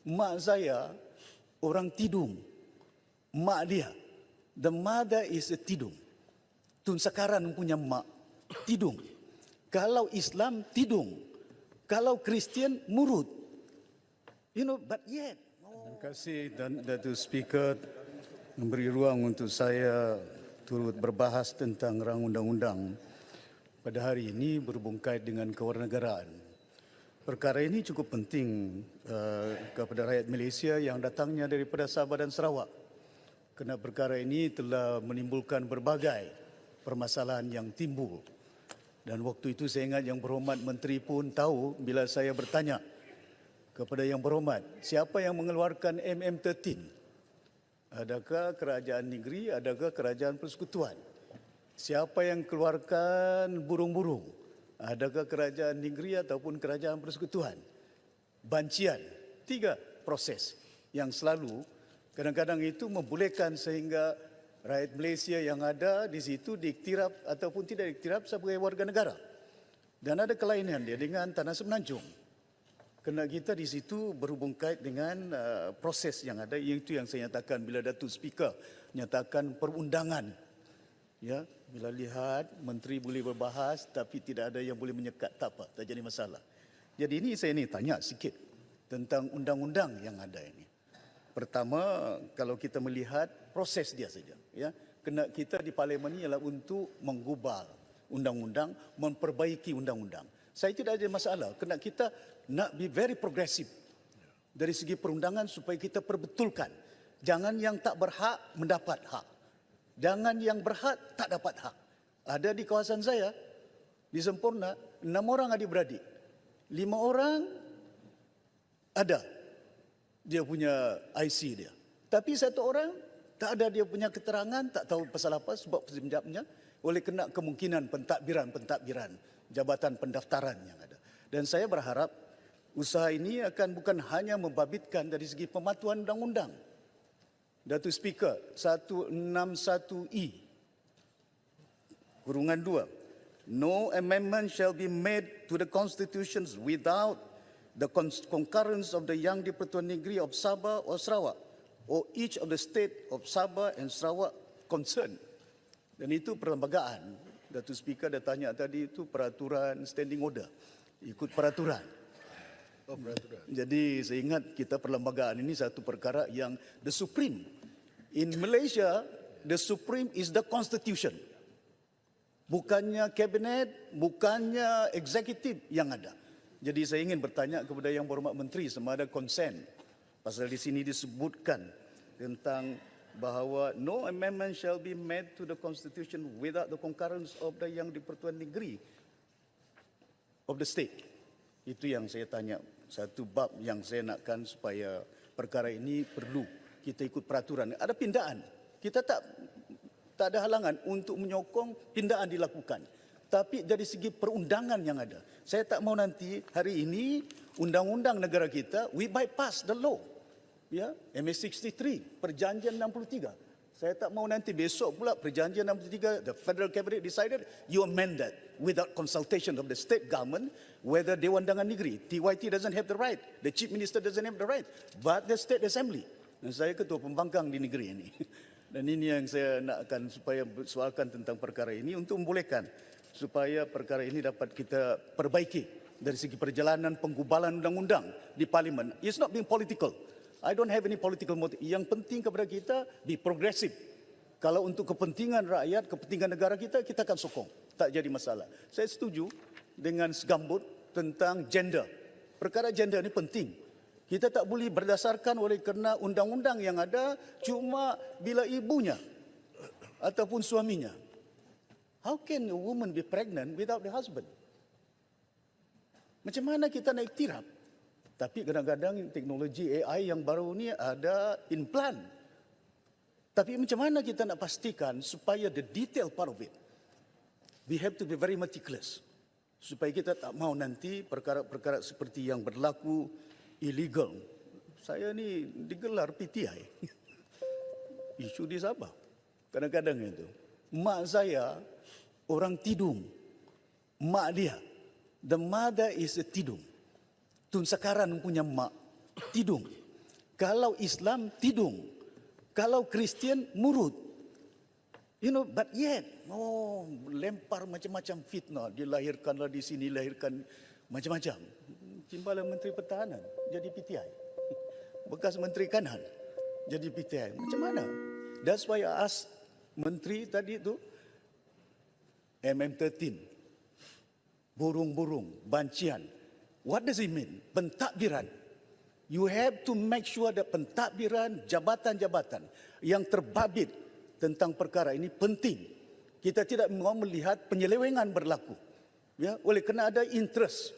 mak saya orang Tidung. Mak dia, the mother is a Tidung. Tun sekarang punya mak, Tidung. Kalau Islam, Tidung. Kalau Kristian, Murut. But yet. Terima kasih Datuk Speaker memberi ruang untuk saya turut berbahas tentang rang undang-undang pada hari ini berhubung kait dengan kewarganegaraan. Perkara ini cukup penting kepada rakyat Malaysia yang datangnya daripada Sabah dan Sarawak. Kerana perkara ini telah menimbulkan berbagai permasalahan yang timbul. Dan waktu itu saya ingat Yang Berhormat Menteri pun tahu bila saya bertanya kepada Yang Berhormat, siapa yang mengeluarkan MM13? Adakah kerajaan negeri, adakah kerajaan persekutuan? Siapa yang keluarkan burung-burung? Adakah kerajaan negeri ataupun kerajaan persekutuan? Bancian, 3 proses yang selalu kadang-kadang itu membolehkan sehingga rakyat Malaysia yang ada di situ diiktiraf ataupun tidak diiktiraf sebagai warga negara. Dan ada kelainan dia dengan Tanah Semenanjung. Kerana kita di situ berhubung kait dengan proses yang ada, iaitu yang saya nyatakan bila Datuk Speaker nyatakan perundangan. Ya, bila lihat menteri boleh berbahas tapi tidak ada yang boleh menyekat, tak apa, tak jadi masalah. Jadi ini saya tanya sikit tentang undang-undang yang ada ini. Pertama, kalau kita melihat proses dia saja, ya, kena kita di parlimen ini ialah untuk menggubal undang-undang, memperbaiki undang-undang. Saya tidak ada masalah, kena kita nak be very progressive dari segi perundangan supaya kita perbetulkan. Jangan yang tak berhak mendapat hak. Jangan yang berhak tak dapat hak. Ada di kawasan saya, di Semporna, 6 orang adik-beradik. 5 orang ada dia punya IC dia. Tapi 1 orang tak ada dia punya keterangan, tak tahu pasal apa sebab sebenarnya oleh kena kemungkinan pentadbiran jabatan pendaftaran yang ada. Dan saya berharap usaha ini akan bukan hanya membabitkan dari segi pematuhan undang-undang. Datuk Speaker, 161E kurungan 2. No amendment shall be made to the constitutions without the concurrence of the Yang di-Pertuan Negeri of Sabah or Sarawak or each of the state of Sabah and Sarawak concerned. Dan itu perlembagaan. Datuk Speaker dah tanya tadi itu peraturan standing order. Ikut peraturan. Oh, peraturan. Jadi saya ingat kita perlembagaan ini satu perkara yang the supreme. In Malaysia, the supreme is the constitution. Bukannya kabinet, bukannya eksekutif yang ada. Jadi saya ingin bertanya kepada Yang Berhormat Menteri sama ada konsen. Pasal di sini disebutkan tentang bahawa no amendment shall be made to the constitution without the concurrence of the Yang di-Pertuan Negeri of the state. Itu yang saya tanya. Satu bab yang saya nakkan supaya perkara ini perlu kita ikut peraturan. Ada pindaan. Kita tak ada halangan untuk menyokong pindaan dilakukan. Tapi dari segi perundangan yang ada, saya tak mau nanti hari ini undang-undang negara kita we bypass the law. Ya, MS63, Perjanjian 63. Saya tak mau nanti besok pula Perjanjian 63 the Federal Cabinet decided you amend that without consultation of the state government, whether Dewan Undangan Negeri, TYT doesn't have the right, the Chief Minister doesn't have the right, but the State Assembly. Dan saya ketua pembangkang di negeri ini. Dan ini yang saya nakkan supaya soalkan tentang perkara ini untuk membolehkan supaya perkara ini dapat kita perbaiki dari segi perjalanan penggubalan undang-undang di parlimen. It's not being political. I don't have any political motive. Yang penting kepada kita be progressive. Kalau untuk kepentingan rakyat, kepentingan negara kita, kita akan sokong. Tak jadi masalah. Saya setuju dengan segambut tentang gender. Perkara gender ini penting. Kita tak boleh berdasarkan oleh kerana undang-undang yang ada cuma bila ibunya ataupun suaminya. How can a woman be pregnant without the husband? Macam mana kita nak iktiraf? Tapi kadang-kadang teknologi AI yang baru ni ada implant. Tapi macam mana kita nak pastikan supaya the detail part of it, we have to be very meticulous. Supaya kita tak mau nanti perkara-perkara seperti yang berlaku illegal. Saya ni digelar PTI. Isu di Sabah. Kadang-kadang itu. Mak saya orang Tidung. Mak dia. The mother is a Tidung. Tun sekarang punya mak Tidung. Kalau Islam tidung, kalau Kristian murut. But yet, lempar macam-macam fitnah. Dilahirkanlah di sini, lahirkan macam-macam. Timbalan Menteri Pertahanan jadi PTI. Bekas Menteri Kanan jadi PTI. Macam mana? That's why I ask Menteri tadi tu, MM13, burung-burung, bancian. What does it mean? Pentadbiran. You have to make sure that pentadbiran, jabatan-jabatan yang terbabit tentang perkara ini penting. Kita tidak mau melihat penyelewengan berlaku. Ya, oleh kerana ada interest